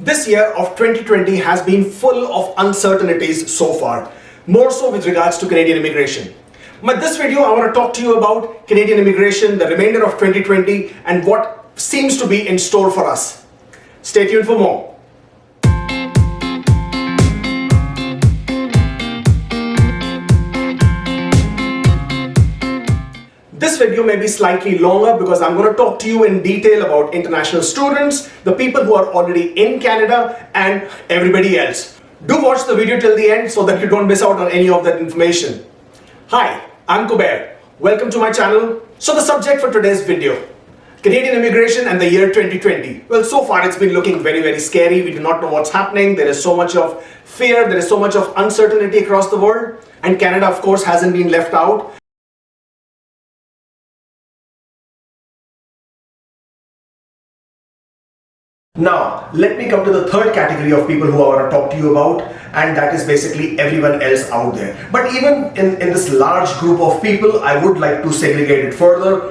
This year of 2020 has been full of uncertainties so far, more so with regards to Canadian immigration. But this video, I want to talk to you about Canadian immigration, the remainder of 2020, and what seems to be in store for us. Stay tuned for more. This video may be slightly longer because I'm going to talk to you in detail about international students, the people who are already in Canada, and everybody else. Do watch the video till the end so that you don't miss out on any of that information. Hi, I'm Kubeir. Welcome to my channel. So the subject for today's video, Canadian immigration and the year 2020. Well, so far it's been looking very scary. We do not know what's happening. There is so much of fear. There is so much of uncertainty across the world. And Canada, of course, hasn't been left out. Now, let me come to the third category of people who I want to talk to you about, and that is basically everyone else out there. But even in this large group of people, I would like to segregate it further.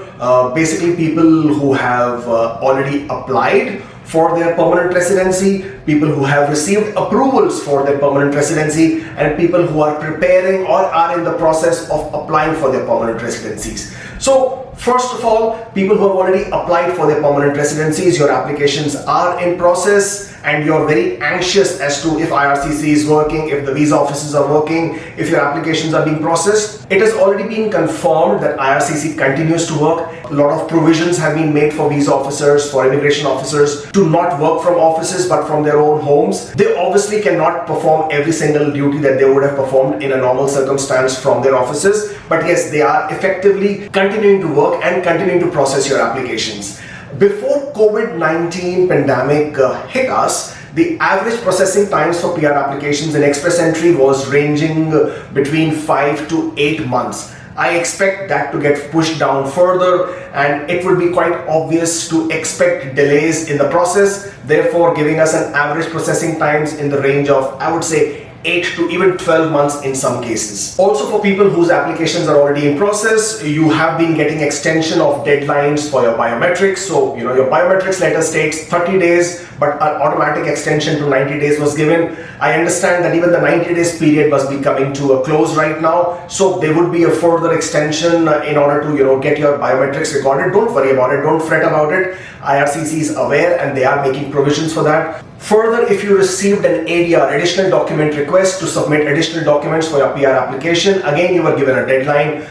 Basically, people who have already applied for their permanent residency, people who have received approvals for their permanent residency, and people who are preparing or are in the process of applying for their permanent residencies. So, first of all, people who have already applied for their permanent residencies, your applications are in process and you're very anxious as to if IRCC is working, if the visa offices are working, if your applications are being processed. It has already been confirmed that IRCC continues to work. A lot of provisions have been made for visa officers, for immigration officers to not work from offices but from their own homes. They obviously cannot perform every single duty that they would have performed in a normal circumstance from their offices, but yes, they are effectively continuing to work and continuing to process your applications. Before COVID-19 pandemic hit us, the average processing times for PR applications in Express Entry was ranging between 5 to 8 months. I expect that to get pushed down further, and it will be quite obvious to expect delays in the process, therefore giving us an average processing times in the range of, I would say, 8 to even 12 months in some cases. Also, for people whose applications are already in process, you have been getting extension of deadlines for your biometrics. So, your biometrics letter states 30 days, but an automatic extension to 90 days was given. I understand that even the 90 days period must be coming to a close right now. So there would be a further extension in order to, get your biometrics recorded. Don't worry about it. Don't fret about it. IRCC is aware and they are making provisions for that. Further, if you received an ADR, additional document request to submit additional documents for your PR application, again, you were given a deadline.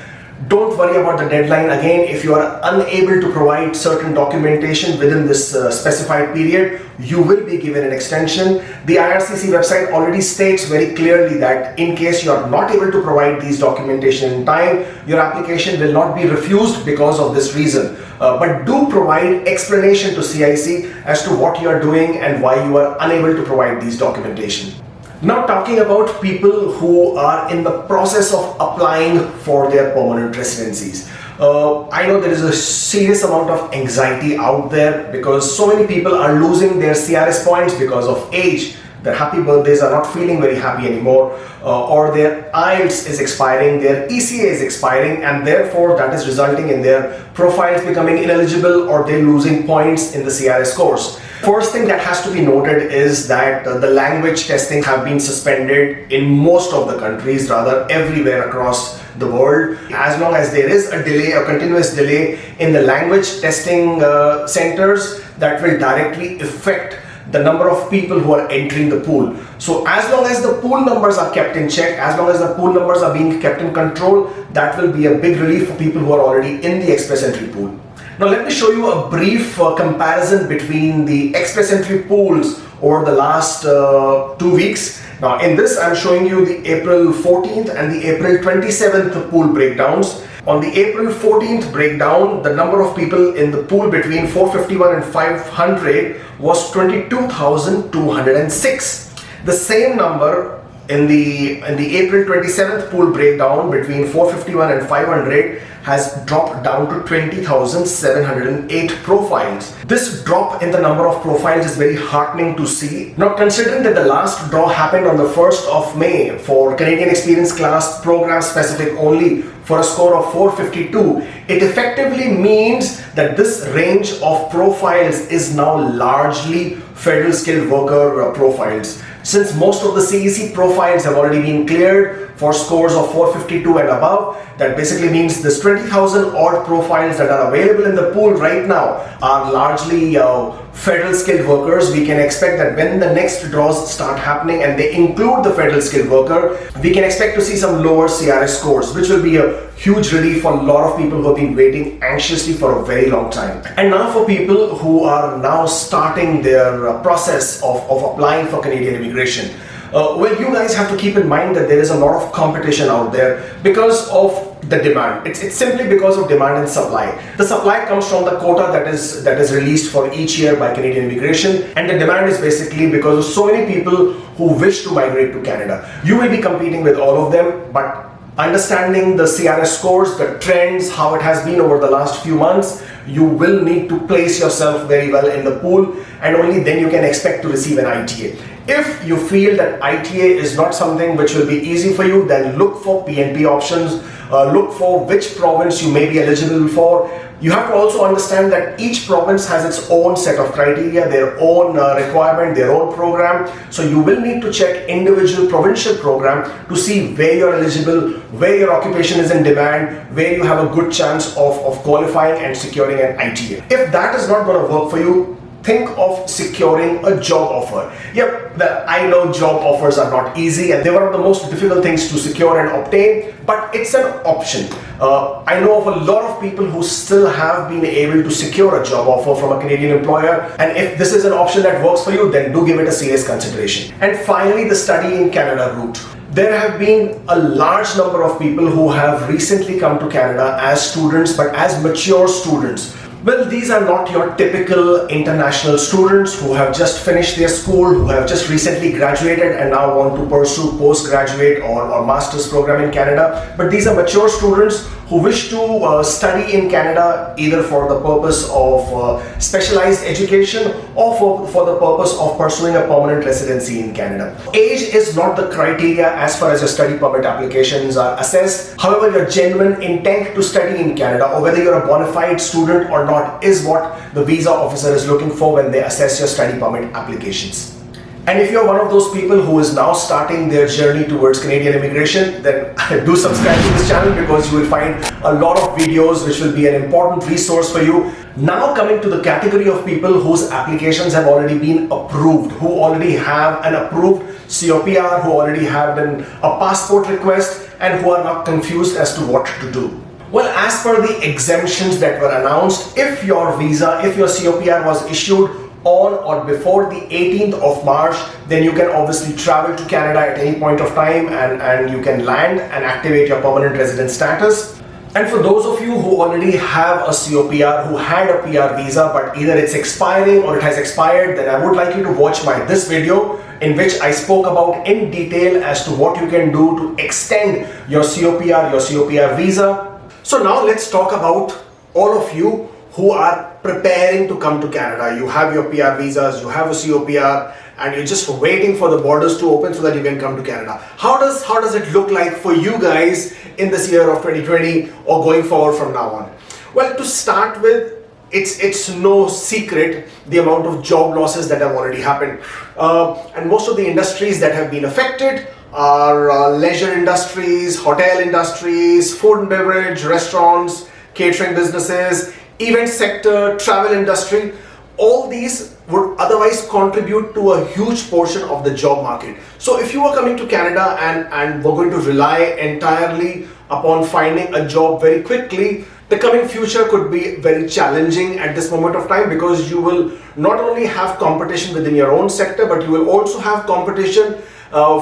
Don't worry about the deadline. Again, if you are unable to provide certain documentation within this specified period, you will be given an extension. The IRCC website already states very clearly that in case you are not able to provide these documentation in time, your application will not be refused because of this reason. But do provide explanation to CIC as to what you are doing and why you are unable to provide these documentation. Now, talking about people who are in the process of applying for their permanent residencies. I know there is a serious amount of anxiety out there because so many people are losing their CRS points because of age. Their happy birthdays are not feeling very happy anymore, or their IELTS is expiring, their ECA is expiring, and therefore that is resulting in their profiles becoming ineligible or they're losing points in the CRS scores. First thing that has to be noted is that the language testing have been suspended in most of the countries, rather everywhere across the world. As long as there is a delay, a continuous delay in the language testing centers, that will directly affect the number of people who are entering the pool. So as long as the pool numbers are kept in check, as long as the pool numbers are being kept in control, that will be a big relief for people who are already in the Express Entry pool. Now let me show you a brief comparison between the Express Entry pools over the last 2 weeks. Now in this I'm showing you the April 14th and the April 27th pool breakdowns. On the April 14th breakdown, the number of people in the pool between 451 and 500 was 22,206. The same number in the April 27th pool breakdown between 451 and 500 has dropped down to 20,708 profiles. This drop in the number of profiles is very heartening to see. Now, considering that the last draw happened on the 1st of May for Canadian Experience Class program specific only for a score of 452, it effectively means that this range of profiles is now largely federal skilled worker profiles. Since most of the CEC profiles have already been cleared for scores of 452 and above, that basically means this 20,000 odd profiles that are available in the pool right now are largely federal skilled workers. We can expect that when the next draws start happening and they include the federal skilled worker, we can expect to see some lower CRS scores, which will be a huge relief for a lot of people who have been waiting anxiously for a very long time. And now for people who are now starting their process of applying for Canadian immigration. Well, you guys have to keep in mind that there is a lot of competition out there because of the demand. It's simply because of demand and supply. The supply comes from the quota that is released for each year by Canadian immigration, and the demand is basically because of so many people who wish to migrate to Canada. You will be competing with all of them, but understanding the CRS scores, the trends, how it has been over the last few months, you will need to place yourself very well in the pool, and only then you can expect to receive an ITA. If you feel that ITA is not something which will be easy for you, then look for PNP options, look for which province you may be eligible for. You have to also understand that each province has its own set of criteria, their own requirement, their own program. So you will need to check individual provincial program to see where you're eligible, where your occupation is in demand, where you have a good chance of qualifying and securing an ITA. If that is not going to work for you, think of securing a job offer. Yep, I know job offers are not easy and they're one of the most difficult things to secure and obtain, but it's an option. I know of a lot of people who still have been able to secure a job offer from a Canadian employer, and if this is an option that works for you, then do give it a serious consideration. And finally, the study in Canada route. There have been a large number of people who have recently come to Canada as students, but as mature students. Well, these are not your typical international students who have just finished their school, who have just recently graduated and now want to pursue postgraduate or master's program in Canada. But these are mature students who wish to study in Canada either for the purpose of specialized education or for the purpose of pursuing a permanent residency in Canada. Age is not the criteria as far as your study permit applications are assessed. However, your genuine intent to study in Canada, or whether you're a bona fide student or not, is what the visa officer is looking for when they assess your study permit applications. And if you're one of those people who is now starting their journey towards Canadian immigration, then do subscribe to this channel, because you will find a lot of videos which will be an important resource for you. Now coming to the category of people whose applications have already been approved, who already have an approved COPR, who already have a passport request, and who are not confused as to what to do. Well, as per the exemptions that were announced, if your visa, if your COPR was issued on or before the 18th of March, then you can obviously travel to Canada at any point of time and you can land and activate your permanent resident status. And for those of you who already have a COPR, who had a PR visa, but either it's expiring or it has expired, then I would like you to watch this video in which I spoke about in detail as to what you can do to extend your COPR visa. So now let's talk about all of you who are preparing to come to Canada. You have your PR visas, you have a COPR, and you're just waiting for the borders to open so that you can come to Canada. How does it look like for you guys in this year of 2020 or going forward from now on? Well, to start with, it's no secret the amount of job losses that have already happened. And most of the industries that have been affected are leisure industries, hotel industries, food and beverage, restaurants, catering businesses, event sector, travel industry. All these would otherwise contribute to a huge portion of the job market. So if you are coming to Canada and we're going to rely entirely upon finding a job very quickly, the coming future could be very challenging at this moment of time, because you will not only have competition within your own sector, but you will also have competition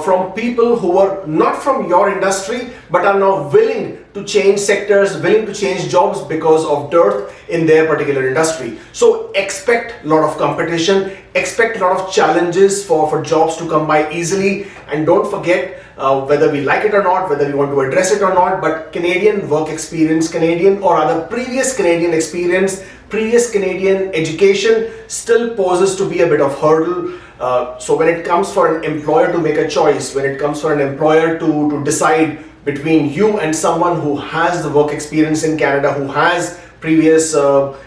from people who are not from your industry but are now willing to change sectors, willing to change jobs because of dearth in their particular industry. So expect a lot of competition, expect a lot of challenges for jobs to come by easily, and don't forget, whether we like it or not, whether we want to address it or not, but Canadian work experience, Canadian or other previous Canadian experience, previous Canadian education still poses to be a bit of hurdle. So when it comes for an employer to make a choice, when it comes for an employer to decide between you and someone who has the work experience in Canada, who has previous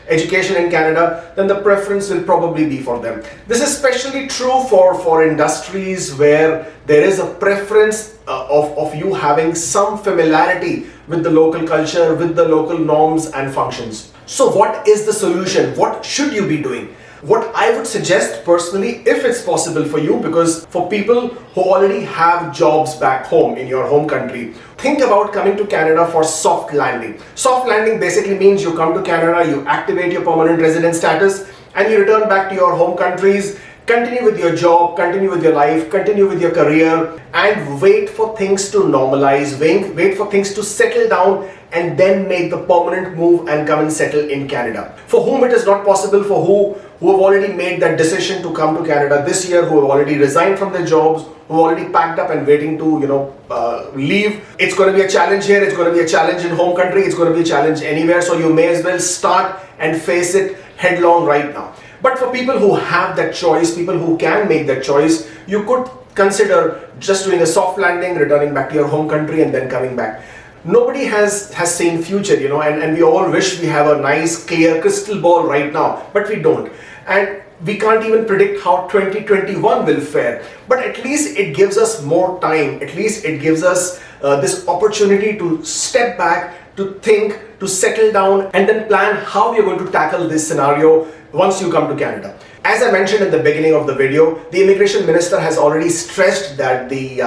education in Canada, then the preference will probably be for them. This is especially true for industries where there is a preference of you having some familiarity with the local culture, with the local norms and functions. So what is the solution? What should you be doing? What I would suggest personally, if it's possible for you, because for people who already have jobs back home in your home country, think about coming to Canada for soft landing. Soft landing basically means you come to Canada, you activate your permanent resident status, and you return back to your home countries, continue with your job, continue with your life, continue with your career, and wait for things to normalize, wait for things to settle down, and then make the permanent move and come and settle in Canada. For whom it is not possible, for who have already made that decision to come to Canada this year, who have already resigned from their jobs, who have already packed up and waiting to leave. It's going to be a challenge here, it's going to be a challenge in home country, it's going to be a challenge anywhere, so you may as well start and face it headlong right now. But for people who have that choice, people who can make that choice, you could consider just doing a soft landing, returning back to your home country and then coming back. Nobody has seen future, and we all wish we have a nice, clear crystal ball right now, but we don't. And we can't even predict how 2021 will fare. But at least it gives us more time. At least it gives us this opportunity to step back, to think, to settle down, and then plan how we are going to tackle this scenario once you come to Canada. As I mentioned in the beginning of the video, the immigration minister has already stressed that the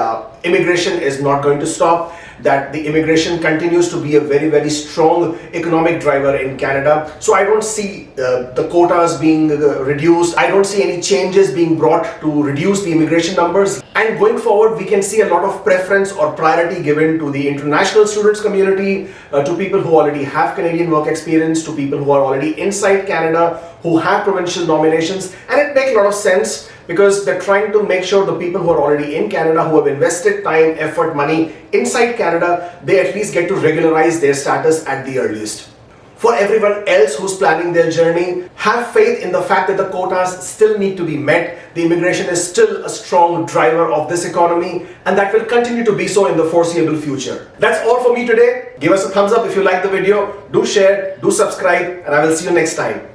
immigration is not going to stop, that the immigration continues to be a very, very strong economic driver in Canada. So I don't see the quotas being reduced. I don't see any changes being brought to reduce the immigration numbers. And going forward, we can see a lot of preference or priority given to the international students community, to people who already have Canadian work experience, to people who are already inside Canada, who have provincial nominations. And it makes a lot of sense, because they're trying to make sure the people who are already in Canada, who have invested time, effort, money inside Canada, they at least get to regularize their status at the earliest. For everyone else who's planning their journey, have faith in the fact that the quotas still need to be met. The immigration is still a strong driver of this economy, and that will continue to be so in the foreseeable future. That's all for me today. Give us a thumbs up if you like the video. Do share, do subscribe, and I will see you next time.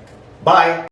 Bye.